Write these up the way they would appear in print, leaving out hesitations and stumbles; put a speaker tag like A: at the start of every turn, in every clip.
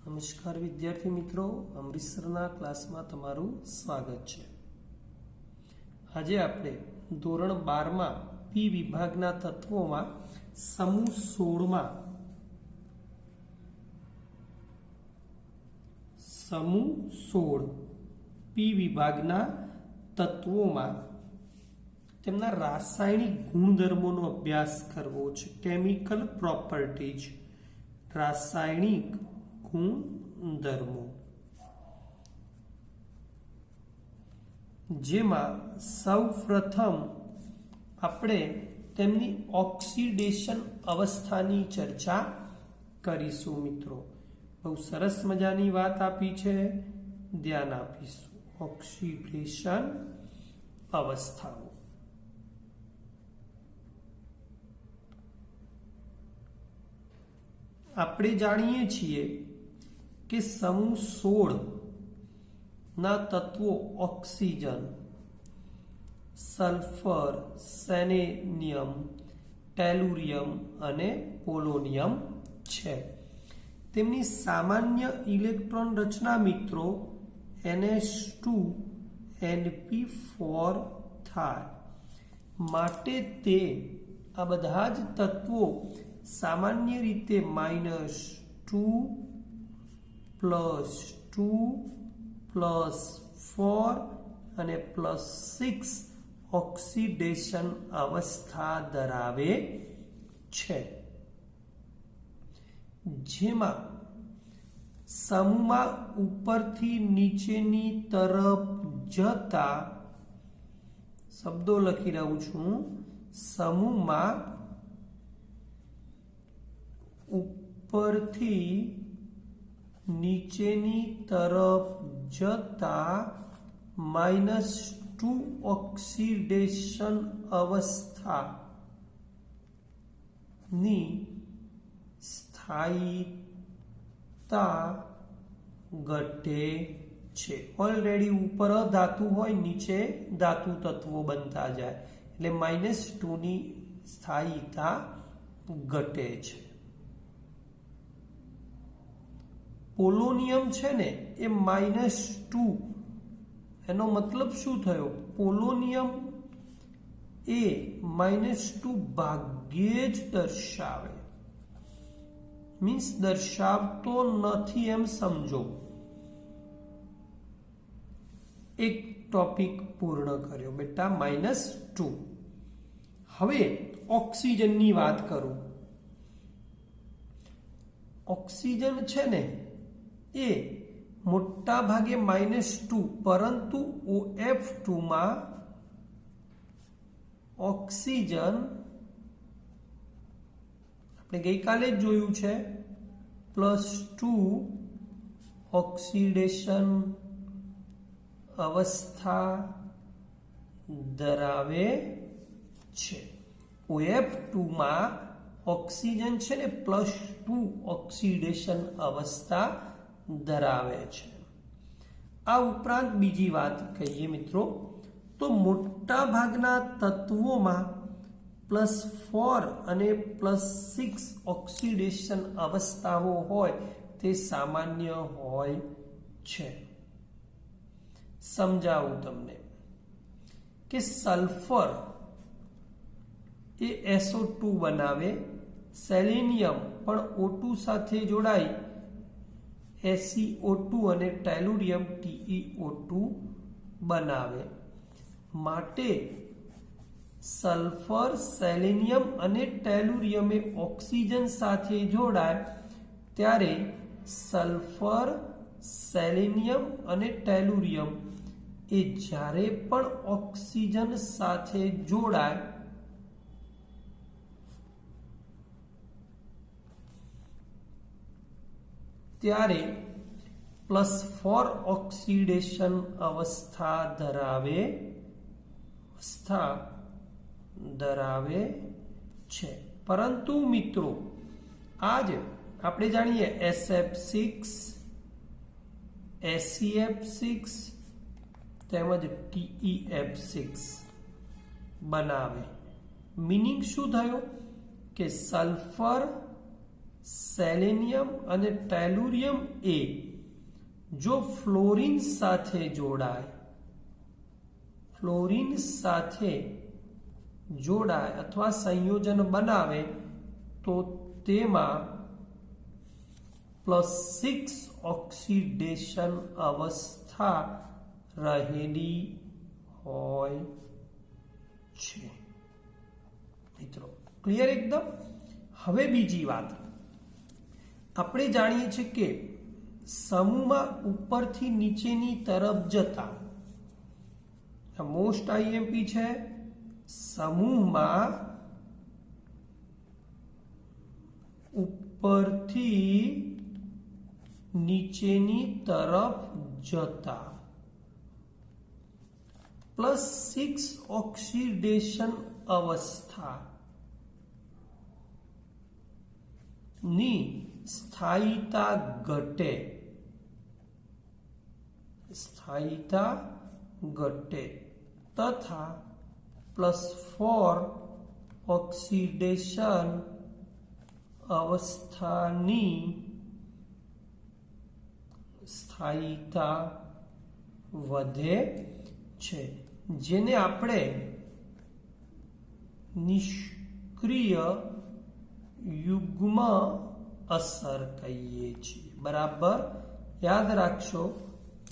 A: નમસ્કાર વિદ્યાર્થી મિત્રો, અમૃતસરના ક્લાસમાં તમારું સ્વાગત છે। આજે આપણે ધોરણ 12માં પી વિભાગના તત્વોમાં સમૂહ 16માં સમૂહ 16 પી વિભાગના તત્વોમાં તેમના રાસાયણિક ગુણધર્મોનો અભ્યાસ કરવો છે। કેમિકલ પ્રોપર્ટીઝ, રાસાયણિક ગુણધર્મો, જેમાં સૌપ્રથમ આપણે તેમની ઓક્સિડેશન અવસ્થાની ચર્ચા કરીશું। મિત્રો, બહુ સરસ મજાની વાત આપી છે, ધ્યાન આપીશું। ઓક્સિડેશન અવસ્થાઓ આપણે જાણીએ છીએ કે સમૂહ 16 ના તત્વો ઓક્સિજન, સલ્ફર, સેલેનિયમ, ટેલુરિયમ અને પોલોનિયમ છે। તેમની સામાન્ય ઇલેક્ટ્રોન રચના મિત્રો NH2 Np4 થાય। માટે તે આ બધા જ તત્વો સામાન્ય રીતે -2 +2 +4 અને +6 ઓક્સિડેશન અવસ્થા ધરાવે છે। જેમાં સમૂહમાં ઉપરથી નીચેની તરફ જતા, શબ્દો લખી રહ્યું છું, સમૂહમાં ઉપરથી નીચેની તરફ જતા -2 ઓક્સિડેશન અવસ્થાની સ્થાયીતા ઘટે છે। ઓલરેડી ઉપર ધાતુ હોય, નીચે ધાતુ તત્વો બનતા જાય, એટલે -2 ની સ્થાયીતા ઘટે છે। પોલોનિયમ છે ને એ -2, એનો મતલબ શું થયો? પોલોનિયમ એ -2 ભાગ્યે જ દર્શાવે, મીન્સ દર્શાવતો નથી એમ સમજો। એક ટોપિક પૂર્ણ કર્યો બેટા, -2। હવે ઓક્સિજનની વાત કરું। ઓક્સિજન છે ને એ મોટા ભાગે -2, પરંતુ OF2 માં ઓક્સિજન આપણે ગઈકાલે જ જોયું છે, +2 ઓક્સિડેશન અવસ્થા ધરાવે છે। OF2 માં ઓક્સિજન છે ને +2 ઓક્સિડેશન અવસ્થા ધરાવે છે। આ ઉપરાંત બીજી વાત કહીએ મિત્રો, તો મોટા ભાગના તત્વોમાં +4 અને +6 ઓક્સિડેશન અવસ્થાઓ હોય તે સામાન્ય હોય છે। સમજાવું તમને કે સલ્ફર એ SO2 બનાવે, સેલેનિયમ પણ O2 સાથે જોડાઈ SeO2 અને ટેલુરિયમ TeO2 બનાવે। માટે સલ્ફર, સેલેનિયમ અને ટેલુરિયમ એ ઓક્સિજન સાથે જોડાય ત્યારે સલ્ફર, સેલેનિયમ અને ટેલુરિયમ એ જ્યારે પણ ઓક્સિજન સાથે જોડાય ત્યારે +4 ઓક્સિડેશન અવસ્થા ધરાવે છે। પરંતુ મિત્રો આજ આપણે જાણીએ SF6, SeF6 તેમજ TeF6 બનાવે। મીનિંગ શું થયો કે સલ્ફર, સેલેનિયમ અને ટેલુરિયમ એ જો ફ્લોરિન સાથે જોડાય અથવા સંયોજન બનાવે તો તેમાં +6 ઓક્સિડેશન અવસ્થા રહેલી હોય છે। મિત્રો ક્લિયર એકદમ। હવે બીજી વાત, આપણે જાણીએ છીએ કે સમૂહમાં ઉપરથી નીચેની તરફ જતા, મોસ્ટ આઈએમપી છે, સમૂહમાં ઉપરથી નીચેની તરફ જતા +6 ઓક્સિડેશન અવસ્થા ની સ્થાયીતા ઘટે તથા +4 ઓક્સિડેશન અવસ્થાની સ્થાયીતા વધે છે, જેને આપણે નિષ્ક્રિય યુગ્મ અસર કહીએ છીએ। બરાબર યાદ રાખશો,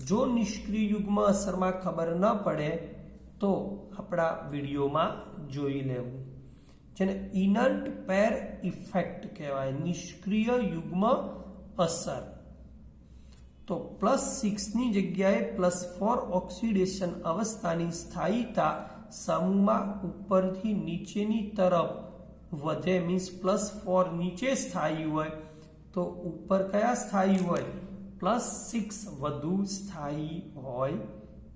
A: જો નિષ્ક્રિય યુગ્મ અસરમાં ખબર ન પડે તો આપણા વિડીયોમાં જોઈ લેવું, જેને ઇનર્ટ પેર ઇફેક્ટ કહેવાય, નિષ્ક્રિય યુગ્મ અસર। તો +6 ની જગ્યાએ +4 ઓક્સિડેશન અવસ્થાની સ્થાયીતા સમૂહમાં ઉપરથી નીચેની તરફ વધે, મીન્સ +4 નીચે સ્થાયી હોય તો ઉપર કયા સ્થાયી હોય? +6 વધુ સ્થાયી હોય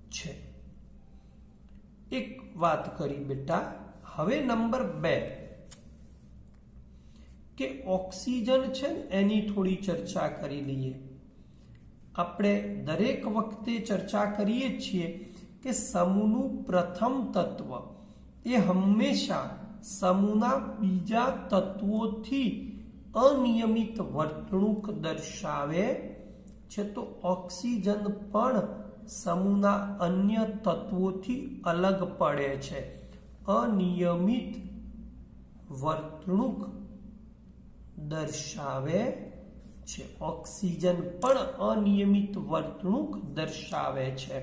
A: છે। એક વાત કરી બેટા। હવે નંબર 2 કે ઓક્સિજન છે ને એની થોડી ચર્ચા કરી લઈએ। આપણે દરેક વખતે ચર્ચા કરીએ છીએ કે સમૂહનું પ્રથમ તત્વ એ હંમેશા સમૂહના બીજા તત્વોથી અનિયમિત વર્તણૂક દર્શાવે છે, તો ઓક્સિજન પણ સમૂહના અન્ય તત્વોથી અલગ પડે છે, અનિયમિત વર્તણૂક દર્શાવે છે। ઓક્સિજન પણ અનિયમિત વર્તણૂક દર્શાવે છે।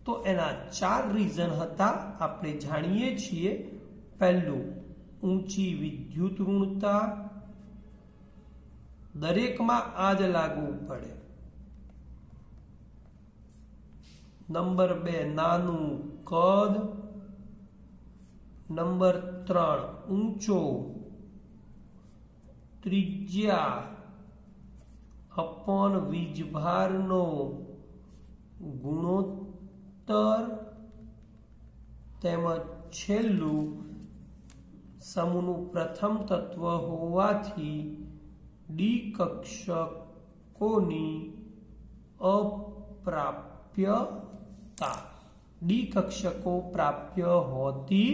A: તો એના 4 રીઝન હતા, આપણે જાણીએ છીએ। પહેલું, ઊંચી વિદ્યુત ઋણતા, દરેકમાં આ જ લાગુ પડે। નંબર 2, નાનું કદ। નંબર 3, ઊંચો ત્રિજ્યા અપોન વીજભારનો ગુણોત્તર, તેમજ છેલ્લું સમૂહનું પ્રથમ તત્વ હોવાથી ડી કક્ષકોની અપ્રાપ્યતા, ડી કક્ષકો પ્રાપ્ય હોતી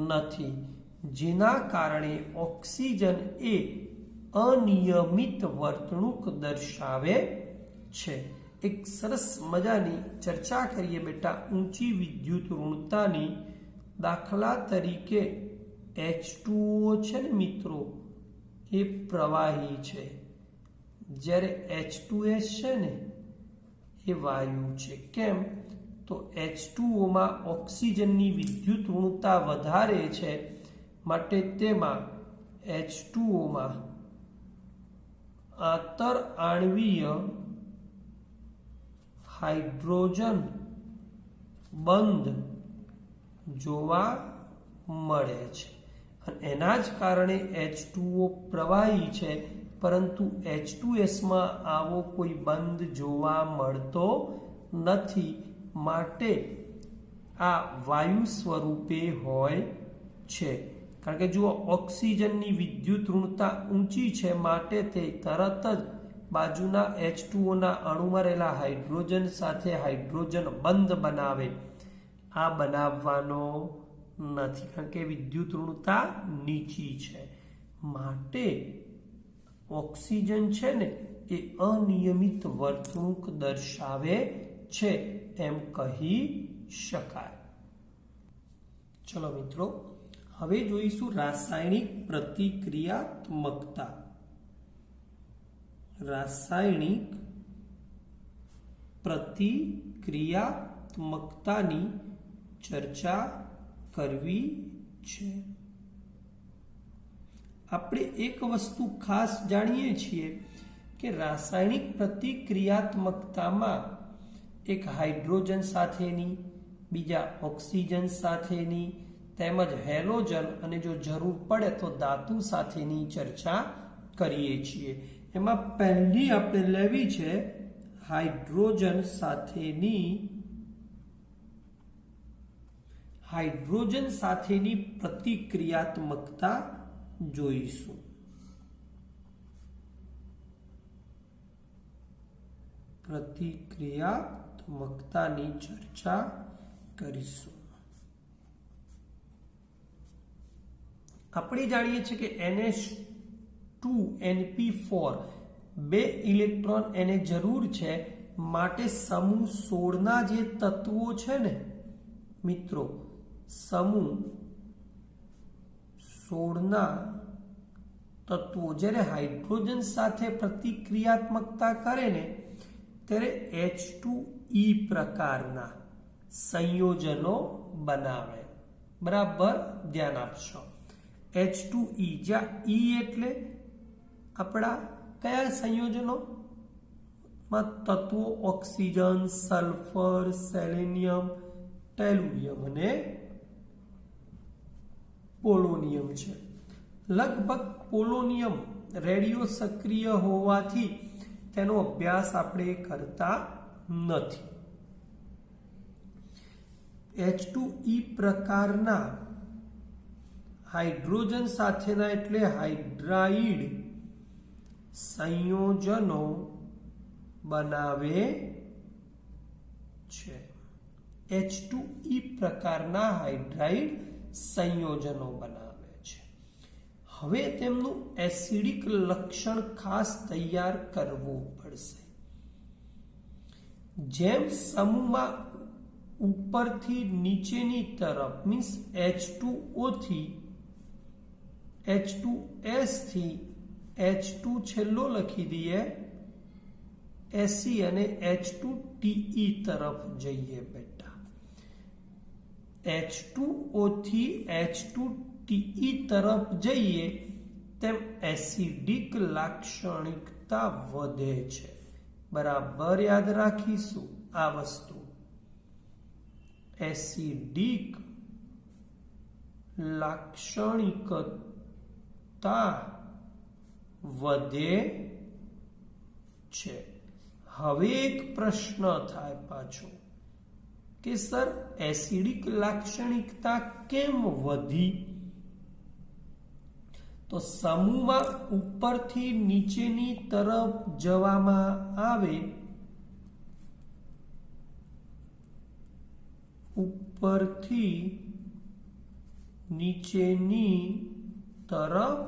A: નથી, જેના કારણે ઓક્સિજન એ અનિયમિત વર્તણૂક દર્શાવે છે। એક સરસ મજાની ચર્ચા કરીએ બેટા ઊંચી વિદ્યુત ઋણતાની। દાખલા તરીકે H2O છે ને મિત્રો, એ પ્રવાહી છે, જ્યારે H2S છે ને એ વાયુ છે। કેમ? તો H2O માં ઓક્સિજનની વિદ્યુત ઋણતા વધારે છે, માટે તેમાં H2O માં આંતર આણ્વીય હાઇડ્રોજન બંધ જોવા મળે છે, અને એના જ કારણે H2O પ્રવાહી છે, પરંતુ H2S માં આવો કોઈ બંધ જોવા મળતો નથી, માટે આ વાયુ સ્વરૂપે હોય છે। કારણ કે જુઓ, ઓક્સિજનની વિદ્યુત ઋણતા ઊંચી છે, માટે તે તરત જ બાજુના H2O ના અણુમાં રહેલા હાઇડ્રોજન સાથે હાઇડ્રોજન બંધ બનાવે। આ બનાવવાનો નથી, કારણ કે વિદ્યુત ઋણતા નીચી છે, માટે ઓક્સિજન છે ને એ અનિયમિત વર્તણૂક દર્શાવે છે એમ કહી શકાય. ચલો મિત્રો, હવે જોઈશું રાસાયણિક પ્રતિક્રિયાત્મકતા. રાસાયણિક પ્રતિક્રિયાત્મકતાની ચર્ચા કરવી છે. આપણે એક વસ્તુ ખાસ જાણીએ છીએ કે રાસાયણિક પ્રતિક્રિયાત્મકતામાં એક હાઇડ્રોજન સાથેની, બીજા ઓક્સિજન સાથેની તેમજ હેલોજન અને જો જરૂર પડે તો ધાતુ સાથેની ચર્ચા કરીએ છીએ. એમાં પહેલી આપણે લેવી છે હાઇડ્રોજન સાથેની પ્રતિક્રિયાત્મકતા જોઈશું. પ્રતિક્રિયાત્મકતાની ચર્ચા કરીશું. આપણે જાણીએ છીએ કે NH2NP4 બે ઇલેક્ટ્રોન એને જરૂર છે, માટે સમૂહ 16 ના જે તત્વો છે ને મિત્રો, સમૂહ 16 ના તત્વો જ્યારે હાઇડ્રોજન સાથે પ્રતિક્રિયાત્મકતા કરે ને ત્યારે H2E પ્રકારના સંયોજનો બનાવે. બરાબર ધ્યાન આપશો. H2E, જ્યાં E એટલે આપણા કયા સંયોજનો માં તત્વો ઓક્સિજન, સલ્ફર, સેલેનિયમ, ટેલુરિયમ અને પોલોનિયમ છે. લગભગ પોલોનિયમ રેડિયો સક્રિય હોવાથી તેનો અભ્યાસ આપણે કરતા નથી. H2E પ્રકારના હાઇડ્રોજન સાથેના એટલે હાઇડ્રાઇડ સંયોજનો બનાવે છે. H2E પ્રકારના હાઇડ્રાઇડ સંયોજનો બનાવે છે. હવે તેમનું એસિડિક લક્ષણ ખાસ તૈયાર કરવું પડશે. જેમ સમૂહમાં ઉપરથી નીચેની તરફ મીન્સ H2O થી H2S થી H2 છેલ્લો લખી દઈએ Se અને H2TE તરફ જઈએ બેટા. H2O થી H2TE તરફ જઈએ તેમ એસિડિક લાક્ષણિકતા વધે છે. બરાબર યાદ રાખીશું આ વસ્તુ. એસિડિક લાક્ષણિકતા વધે છે. હવે એક પ્રશ્ન થાય પાછો કે સર એસિડિક લાક્ષણિકતા કેમ વધી? તો સમૂહમાં ઉપરથી નીચેની તરફ જવામાં આવે, ઉપરથી નીચેની તરફ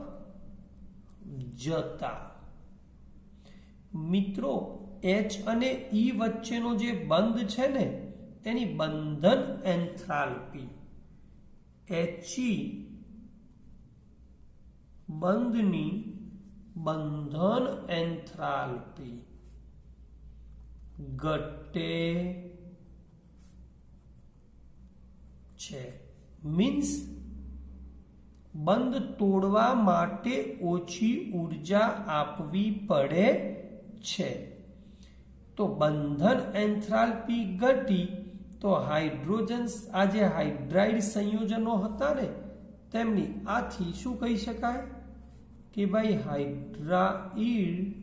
A: જતા મિત્રો H અને E વચ્ચેનો જે બંધ છે ને તેની બંધન એન્થાલ્પી He બંધની બંધન એન્થાલ્પી ઘટે છે. મીન્સ બંધ તોડવા માટે ઓછી ઉર્જા આપવી પડે છે. તો બંધન એન્થાલ્પી ઘટી તો હાઇડ્રોજન્સ આ જે હાઇડ્રાઇડ સંયોજનો હતા ને તેમની આથી શું કહી શકાય કે ભાઈ હાઇડ્રાઇડ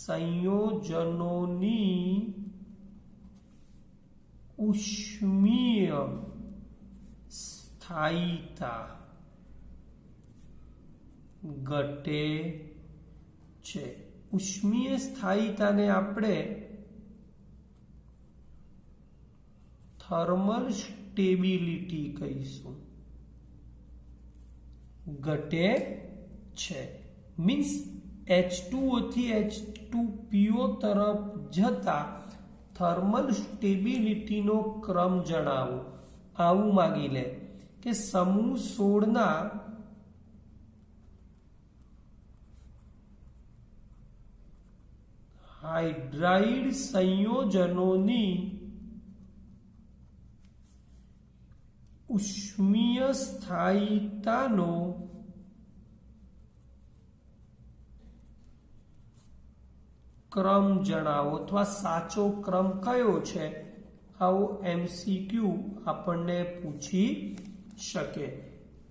A: સંયોજનોની ઉષ્મીય સ્થાયીતા ઘટે છે. ઉષ્મીય સ્થાયીતાને આપણે થર્મલ સ્ટેબિલિટી કહીશું. ઘટે છે. મીન્સ H2O થી H2PO તરફ જતા થર્મલ સ્ટેબિલિટીનો ક્રમ જણાવો. આવું માગી લે કે સમૂહ 16 ના હાઇડ્રાઇડ સંયોજનોની ઉષ્મીય સ્થાયીતાનો ક્રમ જણાવો અથવા સાચો ક્રમ કયો છે, આવો MCQ આપણને પૂછી શકે.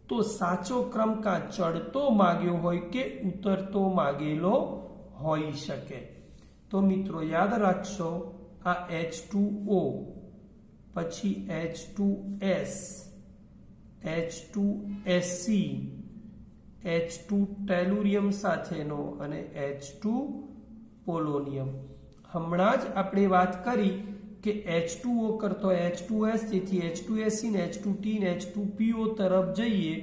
A: તો સાચો ક્રમ કાં ચડતો માગ્યો હોય કે ઉતરતો માગેલો હોઈ શકે. તો મિત્રો યાદ રાખશો, આ H2O, પછી H2S, H2SC, H2 ટેલુરિયમ સાથેનો અને H2 પોલોનિયમ. હમણાં જ આપણે વાત કરી કે H2O કરતો H2S, તેથી H2SC ને H2T ને H2PO તરફ જઈએ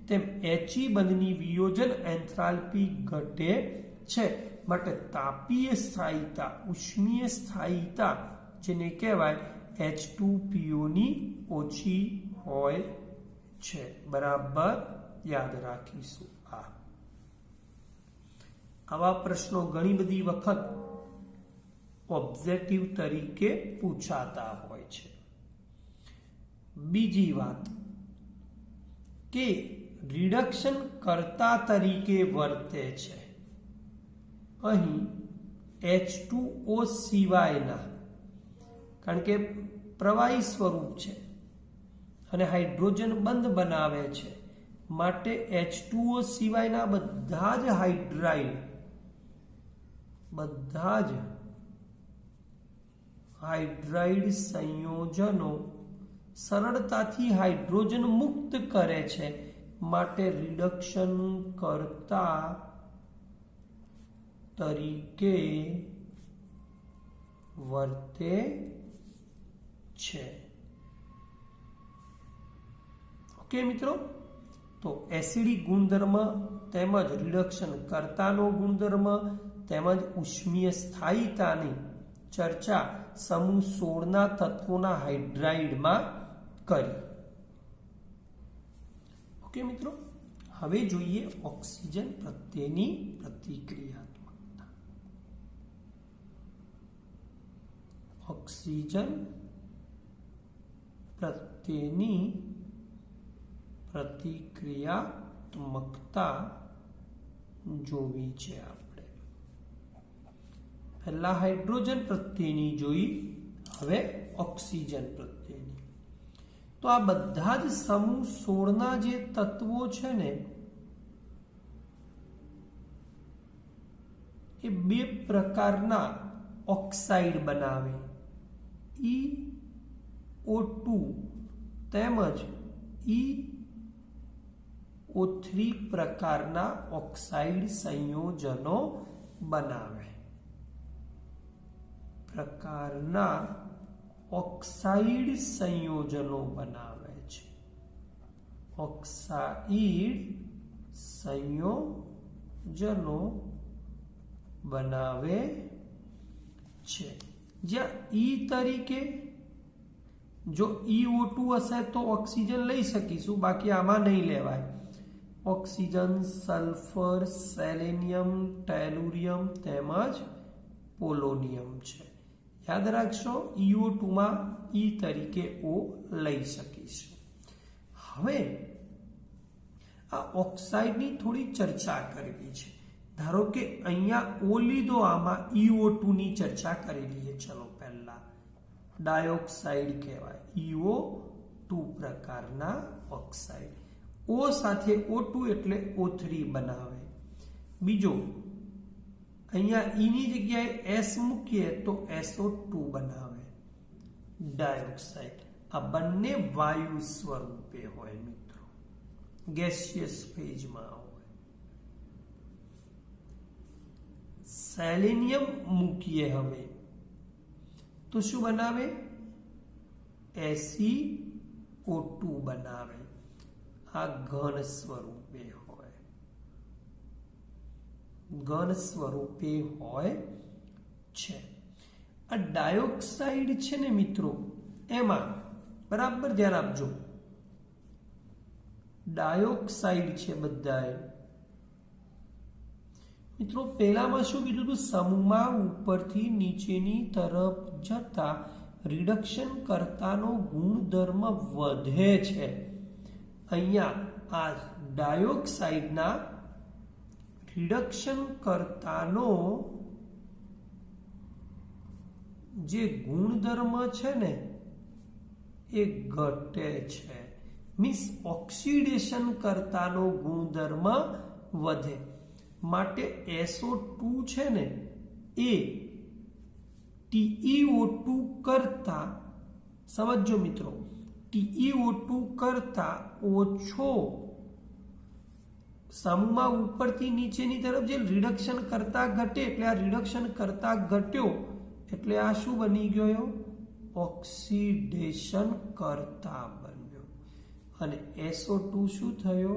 A: તેમ He બંધની વિયોજન એન્થાલ્પી ઘટે છે. માટે તાપીય સ્થાયીતા, ઉષ્મીય સ્થાયીતા જેને કહેવાય H2PO ની ઓછી હોય છે. બરાબર યાદ રાખીશું. આવા પ્રશ્નો ઘણી બધી વખત ઓબ્જેક્ટિવ તરીકે પૂછાતા હોય છે. બીજી વાત કે રિડક્શન કર્તા તરીકે વર્તે છે. અહીં H2O સિવાયના, કારણ કે પ્રવાહી સ્વરૂપ છે અને હાઇડ્રોજન બંધ બનાવે છે, માટે H2O સિવાયના બધા જ હાઇડ્રાઇડ સંયોજનો સરળતાથી હાઇડ્રોજન મુક્ત કરે છે, માટે રિડક્શન કર્તા તરીકે વર્તે છે. ઓકે મિત્રો, તો એસિડિક ગુણધર્મ તેમજ રિડક્શન કર્તાનો ગુણધર્મ તેમજ ઉષ્મીય સ્થાયીતાની ચર્ચા સમૂહ 16 ના તત્વોના હાઇડ્રાઇડમાં કરી. ઓકે મિત્રો, હવે જોઈએ ઓક્સિજન પ્રત્યેની પ્રતિક્રિયાત્મકતા. ઓક્સિજન પ્રત્યેની પ્રતિક્રિયાત્મકતા જોવી છે આપણે. પહેલા હાઇડ્રોજન પ્રત્યેની જોઈ, હવે ઓક્સિજન પ્રત્યેની. તો આ બધા જ સમૂહ 16 ના જે તત્વો છે ને, એ બે પ્રકારના ઓક્સાઇડ બનાવે, EO2 તેમજ EO3 પ્રકારના ઓક્સાઇડ સંયોજનો બનાવે. ઓક્સાઇડ સંયોજનો બનાવે છે. જ્યાં E તરીકે જો EO2 હશે તો ઓક્સિજન લઈ શકીશું, બાકી આમાં નહીં લેવાય. ઓક્સિજન, સલ્ફર, સેલેનિયમ, ટેલુરિયમ તેમજ પોલોનિયમ છે. યાદ રાખશો, EO2 માં E તરીકે O લઈ શકીશું. હવે આ ઓક્સાઇડની થોડી ચર્ચા કરવી છે. ધારો કે અહીંયા O લીધો, આમાં EO2 ની ચર્ચા કરી લઈએ. ચલો પહેલા ડાયોક્સાઇડ કહેવાય, EO2 પ્રકારના ઓક્સાઇડ. O સાથે O2 એટલે O3 બનાવે. બીજો અહીંયા E ની જગ્યાએ S મૂકીએ તો SO2 બનાવે, ડાયોક્સાઇડ. આ બંને વાયુ સ્વરૂપે હોય મિત્રો, ગેસિયસ ફેઝમાં હોય. સેલેનિયમ મૂકીએ હવે તો શું બનાવે? SeO2 બનાવે. આ ઘન સ્વરૂપે હોય. ઘન સ્વરૂપે હોય છે. આ ડાયોક્સાઇડ છે ને મિત્રો, એમાં બરાબર ધ્યાન આપજો, ડાયોક્સાઇડ છે બધાએ. મિત્રો પહેલામાં શું કીધું હતું? સમૂહમાં ઉપરથી નીચેની તરફ જતા રિડક્શન કર્તાનો ગુણધર્મ વધે છે. અહીંયા આ ડાયોક્સાઇડના રિડક્શન કર્તાનો જે ગુણધર્મ છે ને એ ઘટે છે. મીન્સ ઓક્સિડેશન કરતાનો ગુણધર્મ વધે. માટે SO2 છે ને એ TeO2 કરતા, સમજો મિત્રો, TeO2 કરતા ઓછો સમૂહમાં ઉપરથી નીચેની તરફ જે રિડક્શન કરતા ઘટે, એટલે આ રિડક્શન કરતા ઘટ્યો એટલે આ શું બની ગયો? ઓક્સિડેશન કરતા બન્યો. અને SO2 શું થયો?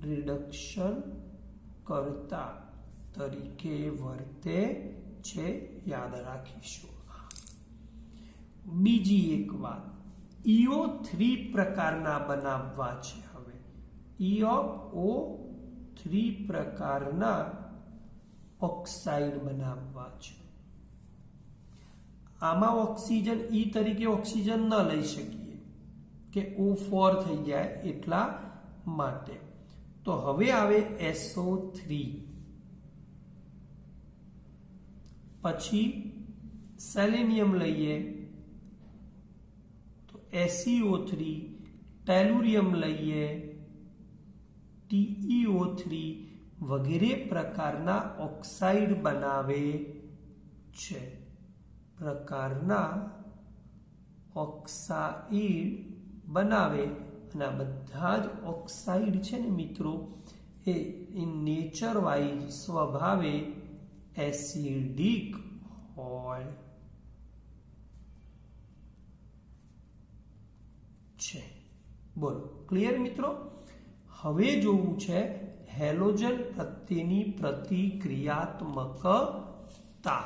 A: રિડક્શન કરતા તરીકે વર્તે છે. યાદ રાખીશું. બીજી એક વાત, EO3 પ્રકારના બનાવવા છે. હવે EO3 પ્રકારના ઓક્સાઇડ બનાવવા છે. આમાં ઓક્સિજન E તરીકે ઓક્સિજન ન લઈ શકીએ કે O4 થઈ જાય એટલા માટે. તો હવે આવે SO3, પછી સેલેનિયમ લઈએ તો SeO3, ટેલુરિયમ લઈએ TeO3 વગેરે પ્રકારના ઓક્સાઇડ બનાવે છે. બનાવે. અને આ બધા જ ઓક્સાઇડ છે ને મિત્રો, એ નેચર વાઇઝ સ્વભાવે એસિડિક હોય છે. બોલો, ક્લિયર મિત્રો? હવે જોવું છે હેલોજન પ્રત્યેની પ્રતિક્રિયાત્મકતા.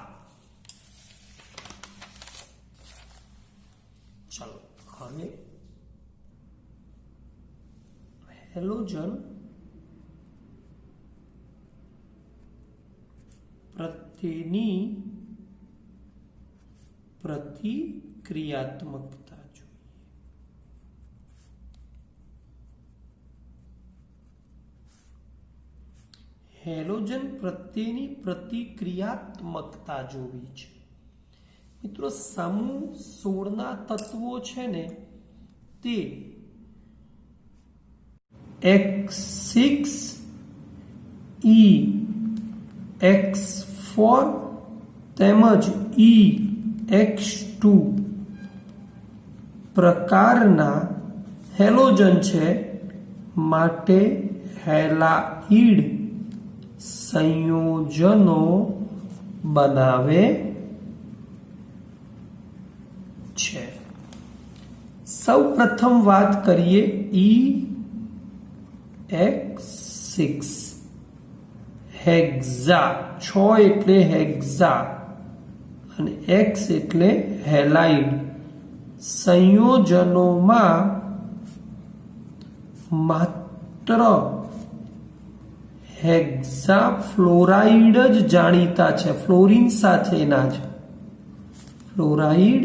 A: ચલો, હવે હેલોજન પ્રત્યેની પ્રતિક્રિયાત્મકતા જોઈએ. હેલોજન પ્રત્યેની પ્રતિક્રિયાત્મકતા જોવી છે. મિત્રો સમૂહ 16ના તત્વો છે ને તે X6 E X4 તેમજ EX2 પ્રકારના હેલોજન છે. માટે હેલાઇડ સંયોજનો બનાવે છે. સૌ પ્રથમ વાત કરીએ EX6 હેક્ઝા. 6 એટલે હેક્ઝા અને X એટલે હેલાઇડ સંયોજનોમાં માત્ર હેક્ઝા ફ્લોરાઇડ જ જાણીતા છે. ફ્લોરિન સાથેના જ ફ્લોરાઇડ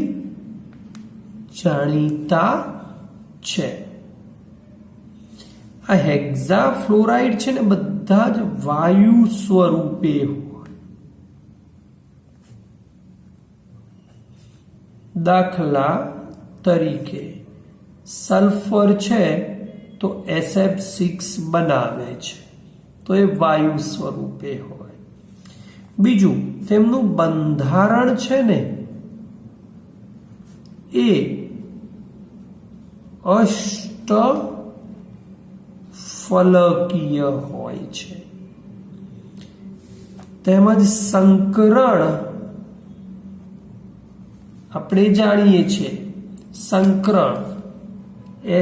A: જાણીતા છે. આ હેક્ઝા ફ્લોરાઇડ છે ને બધા જ વાયુ સ્વરૂપે હોય. દાખલા તરીકે સલ્ફર છે તો SF6 બનાવે છે, તો એ વાયુ સ્વરૂપે હોય. બીજું, તેમનું બંધારણ છે ને એ અષ્ટફલકીય હોય છે. તેમજ સંકરણ આપણે જાણીએ છીએ, સંકરણ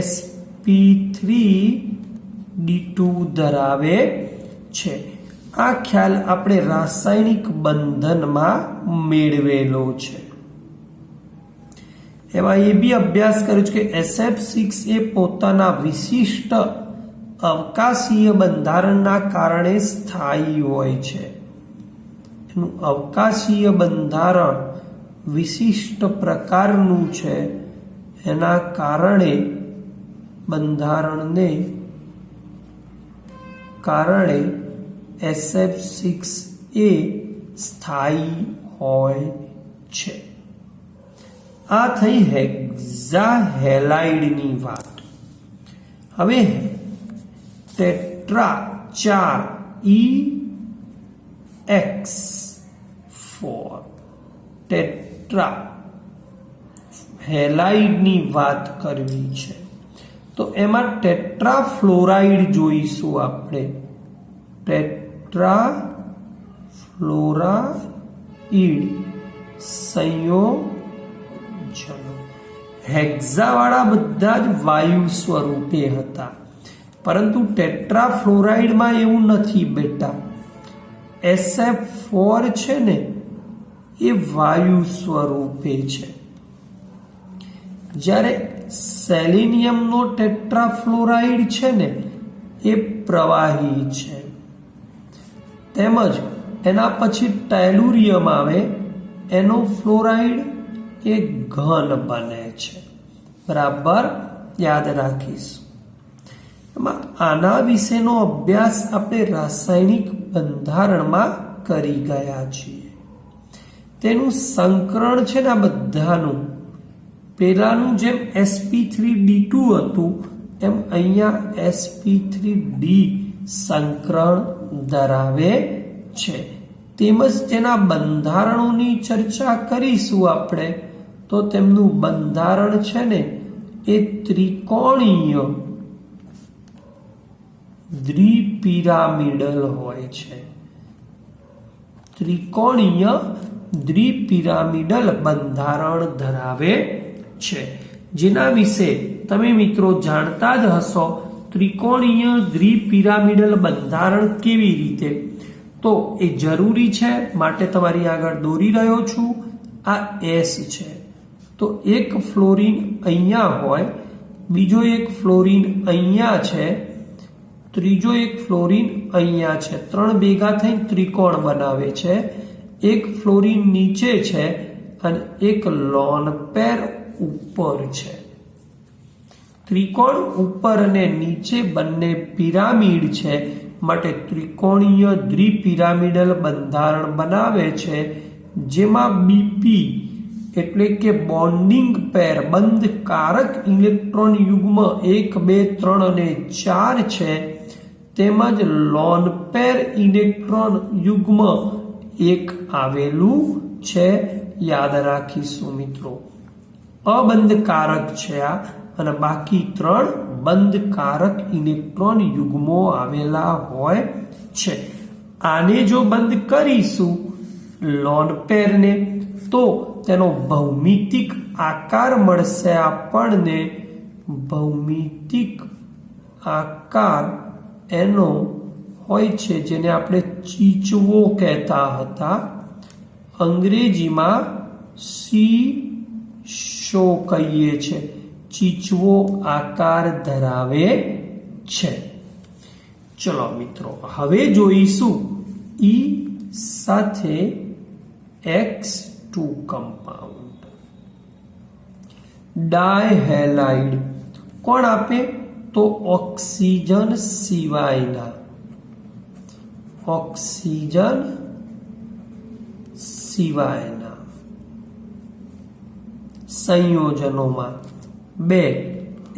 A: sp3d2 ધરાવે છે. આ ખ્યાલ આપણે રાસાયણિક બંધનમાં મેળવેલો છે. એમાં એ બી અભ્યાસ કર્યો છે કે SF6 એ પોતાના વિશિષ્ટ અવકાશીય બંધારણના કારણે સ્થાયી હોય છે. એનું અવકાશીય બંધારણ વિશિષ્ટ પ્રકારનું છે, એના કારણે બંધારણને કારણે SF6 એ સ્થાયી હોય છે. આ થઈ હેક્ઝાહેલાઇડની વાત. હવે ટેટ્રા 4EX4 ટેટ્રા હેલાઇડની વાત કરવી છે. તો એમાં ટેટ્રા ફ્લોરાઇડ જોઈશું આપણે. ટેટ્રા ફ્લોરાઇડ સંયોજનો હેક્ઝાવાળા બધા જ વાયુ સ્વરૂપે હતા, પરંતુ ટેટ્રા ફ્લોરાઇડમાં એવું નથી બેટા. SF4 છે ને એ વાયુ સ્વરૂપે છે, જ્યારે સેલેનિયમનો ટેટ્રાફ્લોરાઇડ છે ને એ પ્રવાહી છે. તેમજ એના પછી ટેલુરિયમ આવે, એનો ફ્લોરાઇડ એ ઘન બને છે. બરાબર યાદ રાખીશું. આના વિશેનો અભ્યાસ આપણે રાસાયણિક બંધારણમાં કરી ગયા છીએ. તેનું સંકરણ છે ને આ બધાનું, પેલાનું જેમ sp3d2 હતું એમ અહીંયા sp3d સંકરણ ધરાવે છે. તેમજ તેના બંધારણોની ચર્ચા કરીશું આપણે. તો તેમનું બંધારણ છે ને એ ત્રિકોણીય દ્વિપિરામિડલ હોય છે. ત્રિકોણીય દ્વિપિરામિડલ બંધારણ ધરાવે છે, જેના વિશે તમે મિત્રો જાણતા જ હશો. ત્રિકોણીય દ્વિપિરામિડલ બંધારણ કેવી રીતે, તો એ જરૂરી છે, માટે તમારી આગળ દોરી રહ્યો છું. આ S છે, તો એક ફ્લોરિન અહીંયા હોય, બીજો એક ફ્લોરિન અહીંયા છે, ત્રીજો એક ફ્લોરિન અહીંયા છે. ત્રણ ભેગા થઈ ત્રિકોણ બનાવે છે. એક ફ્લોરિન નીચે છે અને એક લોન પેર ઉપર છે. ત્રિકોણ ઉપર અને નીચે બંને પિરામિડ છે, માટે ત્રિકોણીય દ્વિપિરામિડલ બંધારણ બનાવે છે, જેમાં BP એટલે કે બોન્ડિંગ પેર બંધકારક ઇલેક્ટ્રોન યુગ્મ 1, 2, 3 અને 4 છે. તેમજ લોન પેર ઇલેક્ટ્રોન યુગ્મ 1 આવેલું છે. યાદ રાખીશું મિત્રો. અબંધકારક છે આ, અને બાકી 3 બંધકારક ઇલેક્ટ્રોન યુગ્મો આવેલા હોય છે. આને જો બંધ કરીશું લોન પેરને, તો તેનો ભૌમિતિક આકાર મળશે આપણને. ભૌમિતિક આકાર એનો હોય છે જેને આપણે ચીચવો કહેતા હતા, અંગ્રેજીમાં શો કહીએ છે. ચીચવો આકાર ધરાવે છે. ચલો મિત્રો, હવે જોઈશું E સાથે X2 કમ્પાઉન્ડ. ડાયહેલાઇડ કોણ આપે, તો ઓક્સિજન સિવાયના. ઓક્સિજન સિવાયના સંયોજનોમાં બે,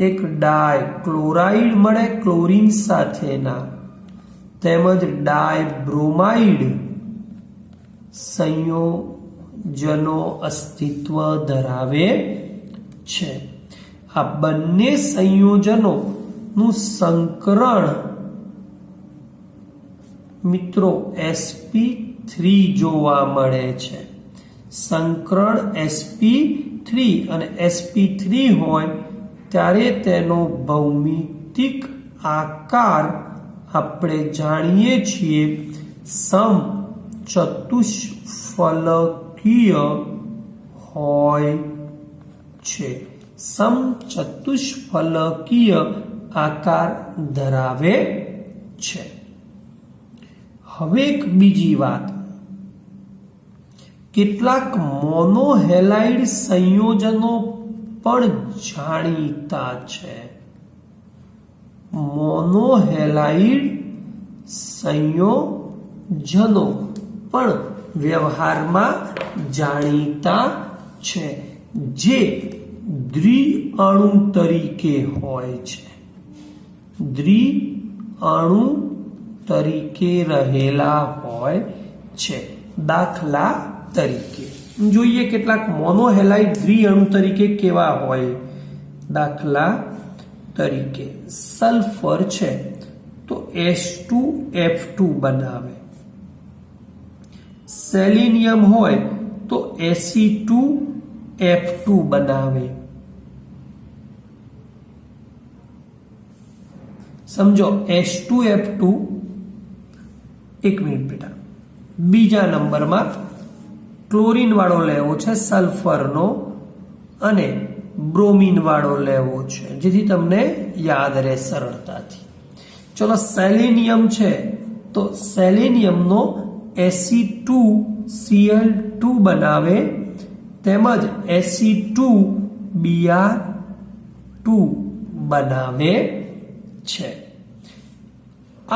A: એક ડાય ક્લોરાઇડ મળે ક્લોરીન સાથેના, તેમજ ડાય બ્રોમાઇડ સંયોજનો અસ્તિત્વ ધરાવે છે. આ બંને સંયોજનોનું સંકરણ મિત્રો sp3 જોવા મળે છે. સંકરણ sp3 અને sp3 હોય ત્યારે તેનો ભૌમિતિક આકાર આપણે જાણીએ છીએ સમચતુષ્ફલકીય હોય છે, સમચતુષ્ફલકીય આકાર ધરાવે છે. હવે એક બીજી વાત, કેટલાક મોનોહેલાઇડ સંયોજનો પણ જાણીતા છે. મોનોહેલાઇડ સંયોજનો પણ વ્યવહારમાં જાણીતા છે, જે દ્વિઅણુ તરીકે હોય છે, દ્વિઅણુ તરીકે રહેલા હોય છે. દાખલા તરીકે જોઈએ કેટલાક મોનોહેલાઇડ દ્વિઅણુ તરીકે કેવા હોય. દાખલા તરીકે સલ્ફર છે તો H2F2 બનાવે, સેલિનિયમ હોય તો Fe2F2 બનાવે. સમજો H2F2, એક મિનિટ બેટા, બીજા નંબરમાં ક્લોરીન વાળો લેવો છે સલ્ફરનો અને બ્રોમિન વાળો લેવો છે, જેથી તમને યાદ રહે સરળતાથી. ચલો સેલેનિયમ છે તો સેલેનિયમનો Fe2Cl2 બનાવે તેમજ Fe2Br2 બનાવે છે.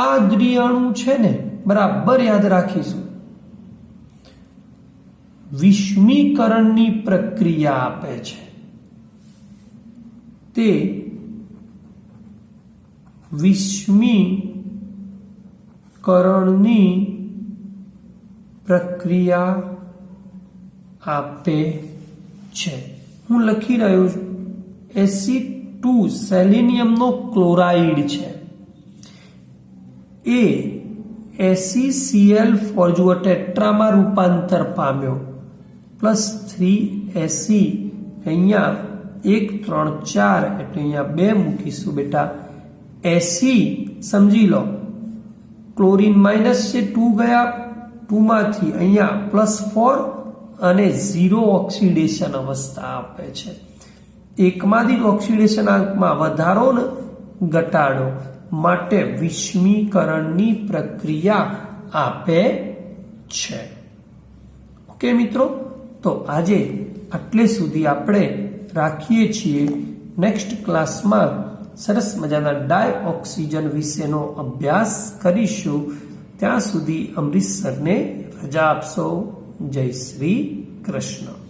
A: આ દ્વિઅણુ છે ને બરાબર યાદ રાખીશું. વિષમીકરણની પ્રક્રિયા આપે છે. તે વિષમીકરણની પ્રક્રિયા આપે છે. હું લખી રહ્યો છું Fe2 સેલેનિયમનો ક્લોરાઇડ છે, એ ACCl4 જુઓ ટેટ્રામાં રૂપાંતર પામ્યો, +3Ac અહીંયા 1 3 4 એટલે અહીંયા 2 મૂકીશું બેટા. એસી સમજી લો, ક્લોરીન માઇનસ છે 2 ગયા, 2 માંથી અહીંયા +4 અને 0 ઓક્સિડેશન અવસ્થા આપે છે. એકમાંથી ઓક્સિડેશન આંકમાં વધારો ને ઘટાડો માટે વિષમીકરણની પ્રક્રિયા આપે છે. ઓકે મિત્રો, તો આજે આટલે સુધી આપણે રાખીએ છીએ. નેક્સ્ટ ક્લાસમાં સરસ મજાના ડાયઓક્સિજન વિશેનો અભ્યાસ કરીશું. ત્યાં સુધી અમરીશ સરને રજા આપશો. જય શ્રી કૃષ્ણ.